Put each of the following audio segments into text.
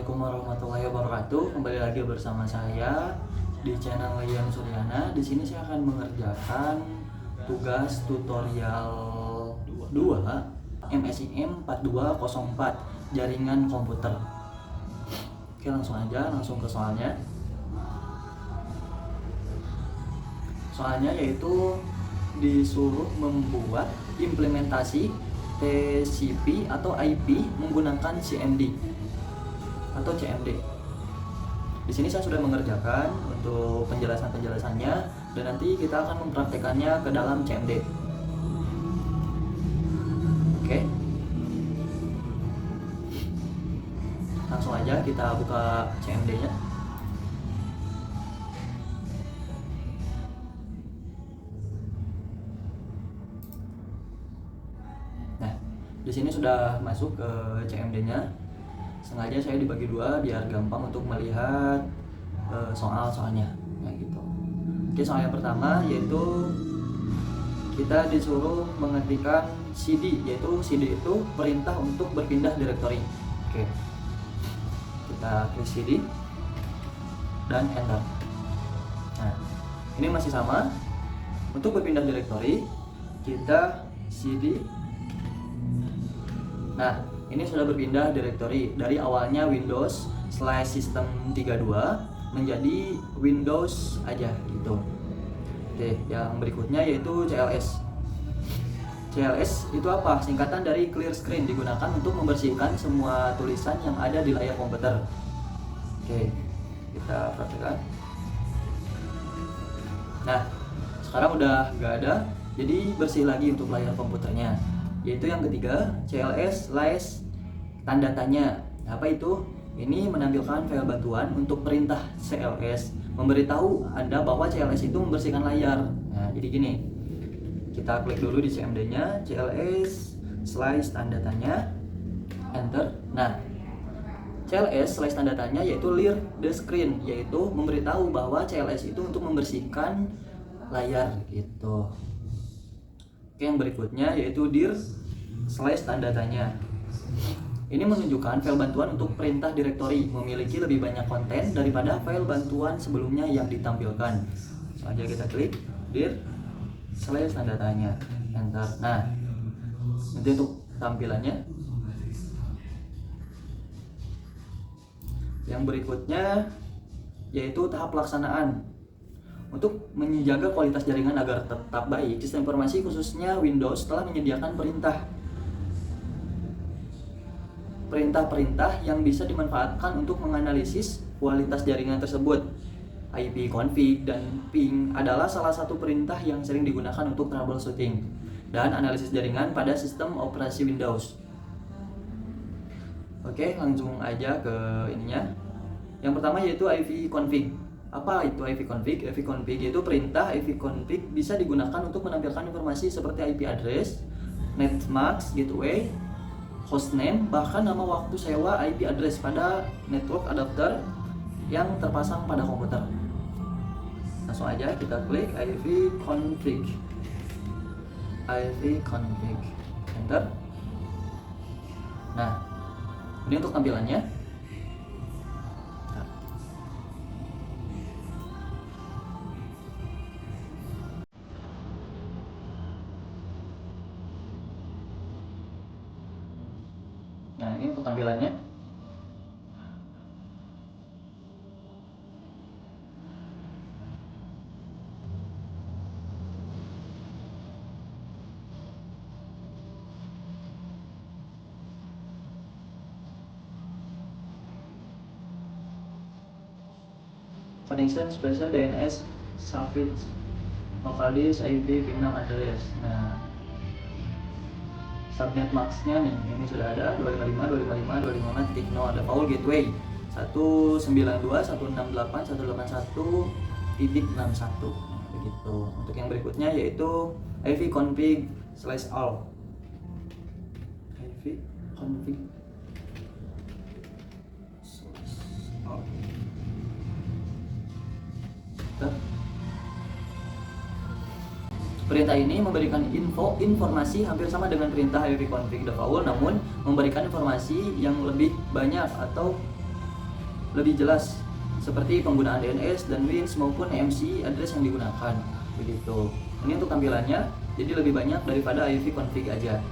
Assalamualaikum warahmatullahi wabarakatuh. Kembali lagi bersama saya di channel Yan Suryana. Di sini saya akan mengerjakan tugas tutorial 2 MSIM 4204 jaringan komputer. Oke, langsung ke soalnya. Soalnya yaitu disuruh membuat implementasi TCP atau IP menggunakan CMD atau CMD. Di sini saya sudah mengerjakan untuk penjelasannya dan nanti kita akan mempraktekannya ke dalam CMD. Oke. Langsung aja kita buka CMD-nya. Nah, di sini sudah masuk ke CMD-nya. Sengaja saya dibagi dua biar gampang untuk melihat soalnya. Nah, gitu. Oke, soal yang pertama yaitu kita disuruh mengetikkan CD, yaitu CD itu perintah untuk berpindah direktori. Oke, kita klik CD dan enter. Nah, ini masih sama. Untuk berpindah direktori kita CD. Nah, ini sudah berpindah direktori dari awalnya Windows/System32 menjadi Windows aja gitu. Oke, yang berikutnya yaitu CLS. CLS itu apa? Singkatan dari clear screen, digunakan untuk membersihkan semua tulisan yang ada di layar komputer. Oke, kita praktekkan. Nah, sekarang udah nggak ada, jadi bersih lagi untuk layar komputernya. Yaitu yang ketiga, CLS/tanda tanya. Apa itu? Ini menampilkan file bantuan untuk perintah CLS, memberitahu Anda bahwa CLS itu membersihkan layar. Nah, jadi gini, kita klik dulu di CMD-nya, CLS/tanda tanya, enter. Nah, CLS/tanda tanya yaitu clear the screen, yaitu memberitahu bahwa CLS itu untuk membersihkan layar gitu. Oke, yang berikutnya yaitu dir/tanda tanya. Ini menunjukkan file bantuan untuk perintah direktori memiliki lebih banyak konten daripada file bantuan sebelumnya yang ditampilkan. Langsung aja kita klik dir/tanda tanya, enter. Nah, nanti untuk tampilannya. Yang berikutnya yaitu tahap pelaksanaan. Untuk menjaga kualitas jaringan agar tetap baik, sistem informasi khususnya Windows telah menyediakan perintah-perintah yang bisa dimanfaatkan untuk menganalisis kualitas jaringan tersebut. ipconfig dan ping adalah salah satu perintah yang sering digunakan untuk troubleshooting dan analisis jaringan pada sistem operasi Windows. Oke, langsung aja ke ininya. Yang pertama yaitu ipconfig. Apa itu ipconfig? ipconfig yaitu perintah ipconfig bisa digunakan untuk menampilkan informasi seperti IP address, netmask, gateway, hostname, bahkan nama waktu sewa IP address pada network adapter yang terpasang pada komputer. Langsung aja kita klik ipconfig, enter. Nah, ini untuk tampilannya. Nah, ini untuk tampilannya. Connection Special DNS Service Local Disk IP PIN address. Nah, subnet max-nya nih, ini sudah ada 255.255.255.0, ada Paul Gateway 192.168.181.61 begitu. Untuk yang berikutnya yaitu ipconfig/all. ipconfig/all. Perintah ini memberikan informasi hampir sama dengan perintah ipconfig default, namun memberikan informasi yang lebih banyak atau lebih jelas seperti penggunaan DNS dan WINS maupun EMC address yang digunakan begitu. Ini untuk tampilannya, jadi lebih banyak daripada IV config aja.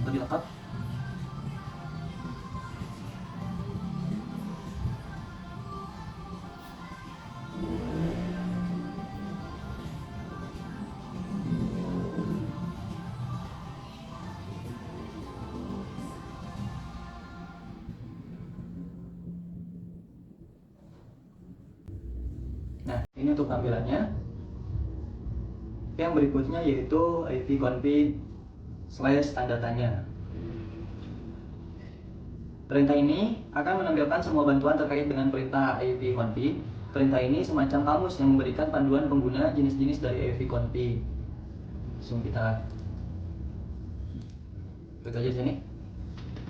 Lebih lengkap. Nah, ini untuk tampilannya. Yang berikutnya yaitu IV config / tanda tanya. Perintah ini akan menampilkan semua bantuan terkait dengan perintah IV config. Perintah ini semacam kamus yang memberikan panduan pengguna jenis-jenis dari IV config. Langsung kita klik aja sini.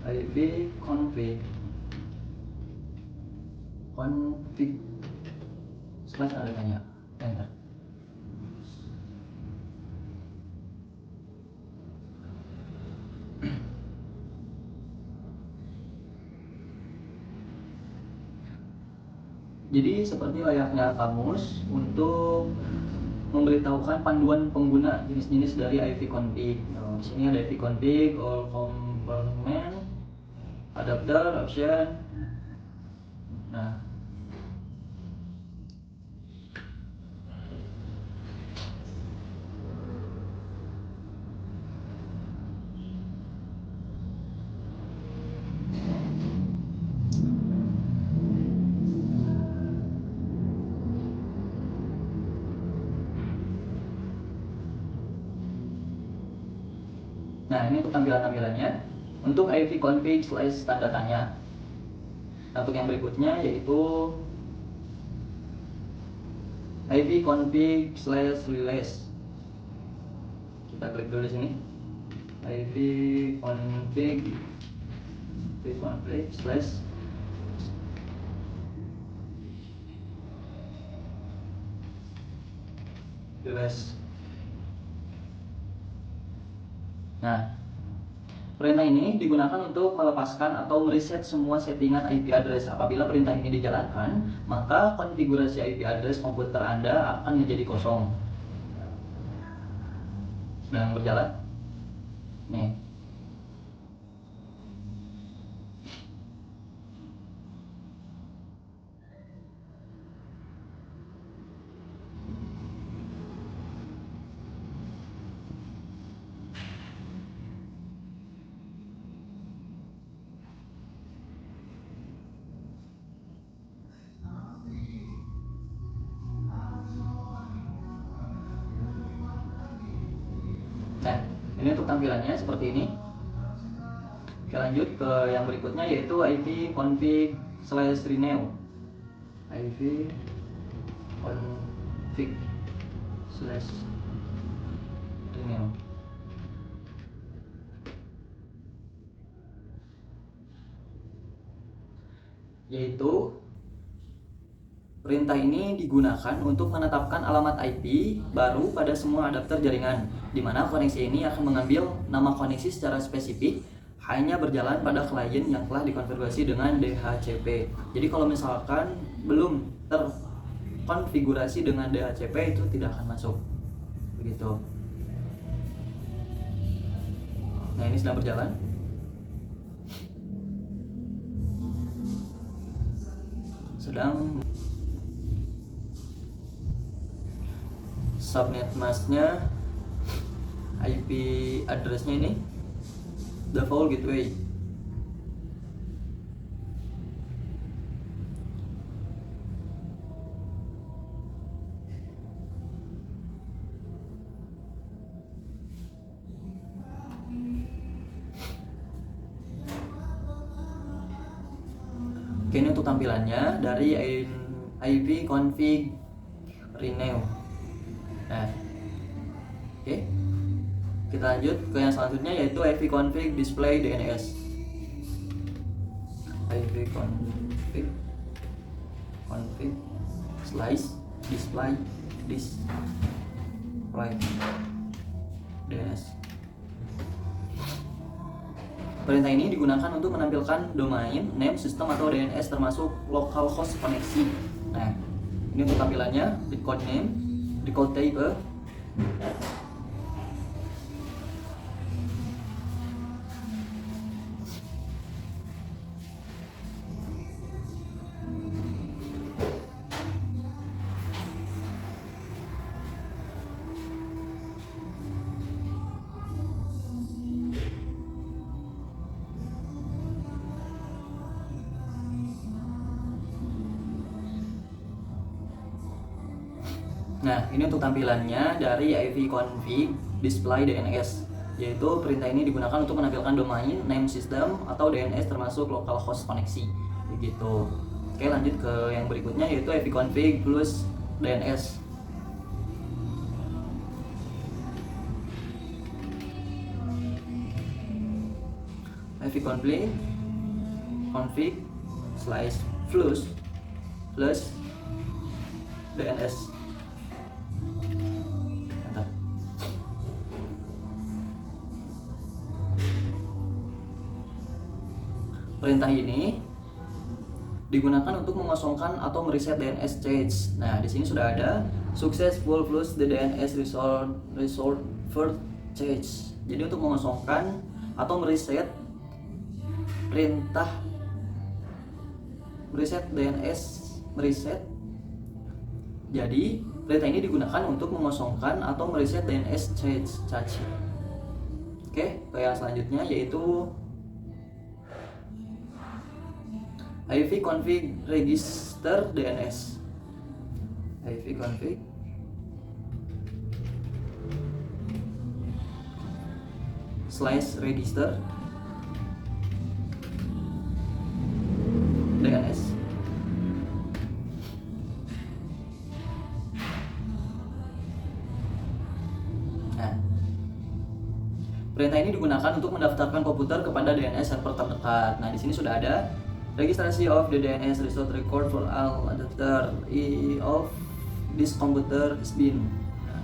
IV config / tanda tanya. Enter. Jadi seperti layaknya kamus untuk memberitahukan panduan pengguna jenis-jenis dari IV config. Di sini ada IV config, all component, adapter, option. Nah, ini untuk tampilannya. Untuk IV config / tanda tanya. Untuk yang berikutnya yaitu IV config / release. Kita klik dulu di sini. IV config / release. Nah, perintah ini digunakan untuk melepaskan atau mereset semua settingan IP address. Apabila perintah ini dijalankan, maka konfigurasi IP address komputer Anda akan menjadi kosong. Sedang berjalan. Nih. Nah, ini untuk tampilannya seperti ini. Oke, lanjut ke yang berikutnya yaitu IV config / renew. IV config / renew. Yaitu perintah ini digunakan untuk menetapkan alamat IP baru pada semua adapter jaringan, di mana koneksi ini akan mengambil nama koneksi secara spesifik hanya berjalan pada klien yang telah dikonfigurasi dengan DHCP. Jadi kalau misalkan belum terkonfigurasi dengan DHCP itu tidak akan masuk. Begitu. Nah, ini sedang berjalan. Subnet masknya, IP addressnya ini default gateway. Oke, ini untuk tampilannya dari IV config renew. Nah, oke, kita lanjut ke yang selanjutnya yaitu IV config display DNS. IV config display DNS. Perintah ini digunakan untuk menampilkan domain, name, system atau DNS termasuk localhost koneksi. Nah, ini untuk tampilannya, record name, record type. Nah, ini untuk tampilannya dari ivconfig display DNS, yaitu perintah ini digunakan untuk menampilkan domain, name system atau DNS termasuk localhost koneksi. Begitu. Oke, lanjut ke yang berikutnya yaitu ivconfig plus DNS. ivconfig config slash plus DNS. Perintah ini digunakan untuk mengosongkan atau mereset DNS change. Nah, di sini sudah ada successful plus the DNS resort first change. Jadi untuk mengosongkan atau mereset perintah mereset DNS mereset. Jadi perintah ini digunakan untuk mengosongkan atau mereset DNS change. Oke, ke yang selanjutnya yaitu ivconfig register DNS. ivconfig slash register DNS. Nah, perintah ini digunakan untuk mendaftarkan komputer kepada DNS server terdekat. Nah, di sini sudah ada registrasi of the DNS result record for all adapter of this computer has been. Nah,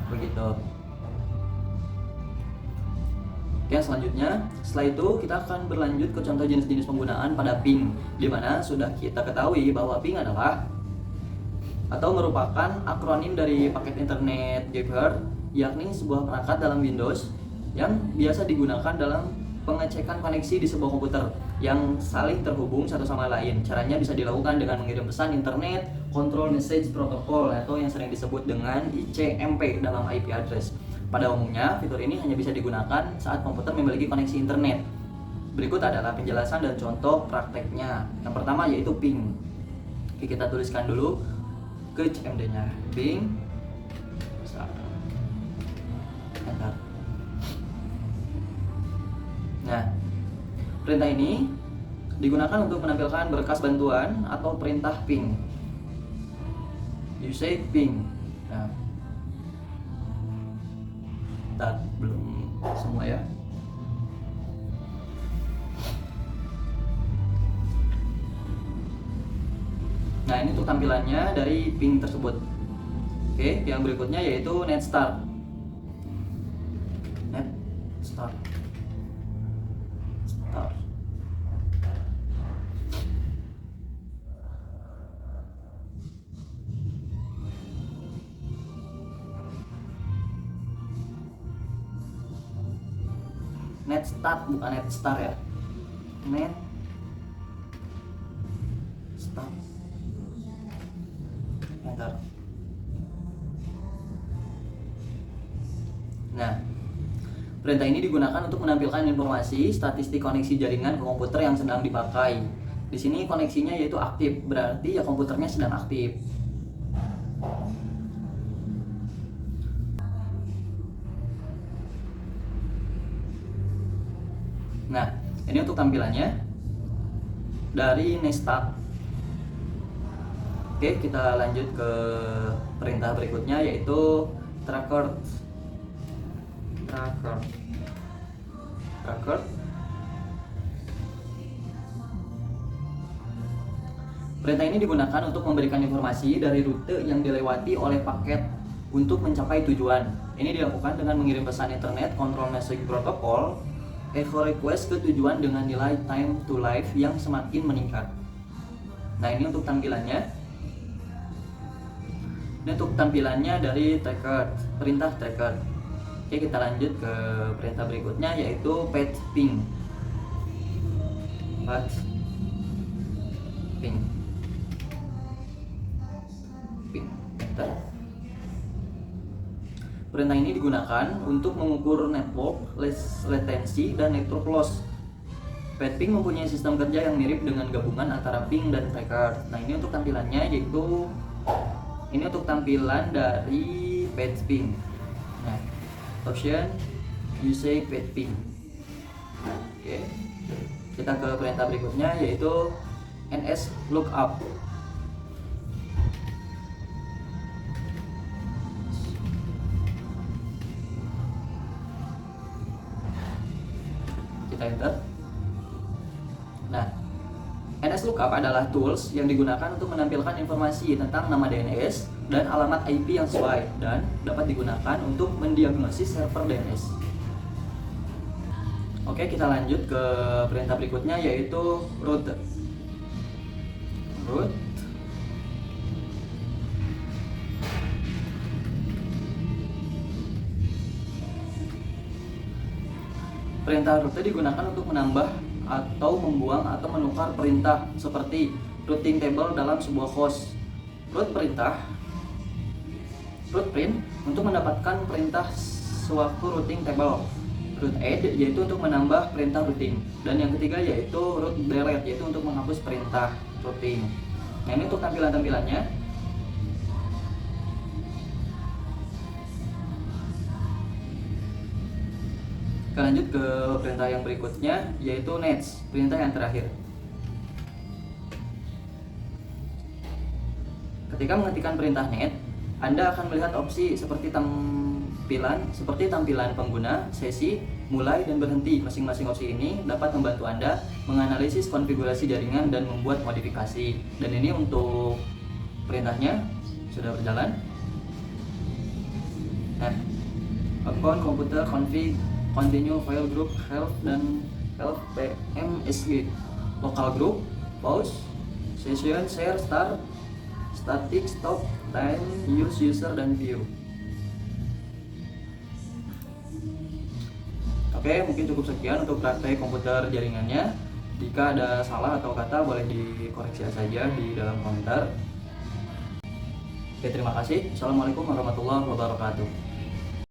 begitu. Oke, selanjutnya setelah itu kita akan berlanjut ke contoh jenis-jenis penggunaan pada ping, di mana sudah kita ketahui bahwa ping adalah atau merupakan akronim dari paket internet Gepard, yakni sebuah perangkat dalam Windows yang biasa digunakan dalam pengecekan koneksi di sebuah komputer yang saling terhubung satu sama lain. Caranya bisa dilakukan dengan mengirim pesan internet control message protocol atau yang sering disebut dengan ICMP dalam IP address. Pada umumnya, fitur ini hanya bisa digunakan saat komputer memiliki koneksi internet. Berikut adalah penjelasan dan contoh prakteknya. Yang pertama yaitu ping. Oke, kita tuliskan dulu ke CMD-nya. Ping. Enter. Nah, perintah ini digunakan untuk menampilkan berkas bantuan atau perintah ping. You say ping. Nah, belum semua ya. Nah, ini untuk tampilannya dari ping tersebut. Oke, yang berikutnya yaitu net start. Net start. Net start bukan net star ya. Net start. Enter. Nah, perintah ini digunakan untuk menampilkan informasi statistik koneksi jaringan ke komputer yang sedang dipakai. Di sini koneksinya yaitu aktif, berarti ya komputernya sedang aktif. Nah, ini untuk tampilannya dari Nestart. Oke, kita lanjut ke perintah berikutnya yaitu tracker. Perintah ini digunakan untuk memberikan informasi dari rute yang dilewati oleh paket untuk mencapai tujuan. Ini dilakukan dengan mengirim pesan internet control message protocol echo request ke tujuan dengan nilai time to life yang semakin meningkat. Nah, ini untuk tampilannya. Ini untuk tampilannya dari taker, perintah taker. Oke, kita lanjut ke perintah berikutnya, yaitu pet ping. Pet ping. Ping. Enter. Perintah ini digunakan untuk mengukur network latency dan network loss. Petping mempunyai sistem kerja yang mirip dengan gabungan antara ping dan taker. Nah, ini untuk tampilannya, yaitu ini untuk tampilan dari petping. Nah, option use petping. Oke. Kita ke perintah berikutnya, yaitu ns lookup. Kita enter. Nah, NS Lookup adalah tools yang digunakan untuk menampilkan informasi tentang nama DNS dan alamat IP yang sesuai, dan dapat digunakan untuk mendiagnosis server DNS. Oke, kita lanjut ke perintah berikutnya, yaitu route. Perintah route digunakan untuk menambah atau membuang atau menukar perintah seperti routing table dalam sebuah host. Route print untuk mendapatkan perintah sewaktu routing table. Route add yaitu untuk menambah perintah routing. Dan yang ketiga yaitu route delete, yaitu untuk menghapus perintah routing. Nah, ini untuk tampilan-tampilannya. Kita lanjut ke perintah yang berikutnya, yaitu next, perintah yang terakhir. Ketika mengetikkan perintah net, Anda akan melihat opsi seperti tampilan pengguna, sesi, mulai, dan berhenti. Masing-masing opsi ini dapat membantu Anda menganalisis konfigurasi jaringan dan membuat modifikasi. Dan ini untuk perintahnya sudah berjalan. Nah, account komputer config, continue, file group, help, dan help PMSG, local group, pause, session, share, start, static, stop, time, use, user, dan view. Oke, mungkin cukup sekian untuk praktek komputer jaringannya. Jika ada salah atau kata boleh dikoreksi saja di dalam komentar. Oke, terima kasih. Assalamualaikum warahmatullahi wabarakatuh.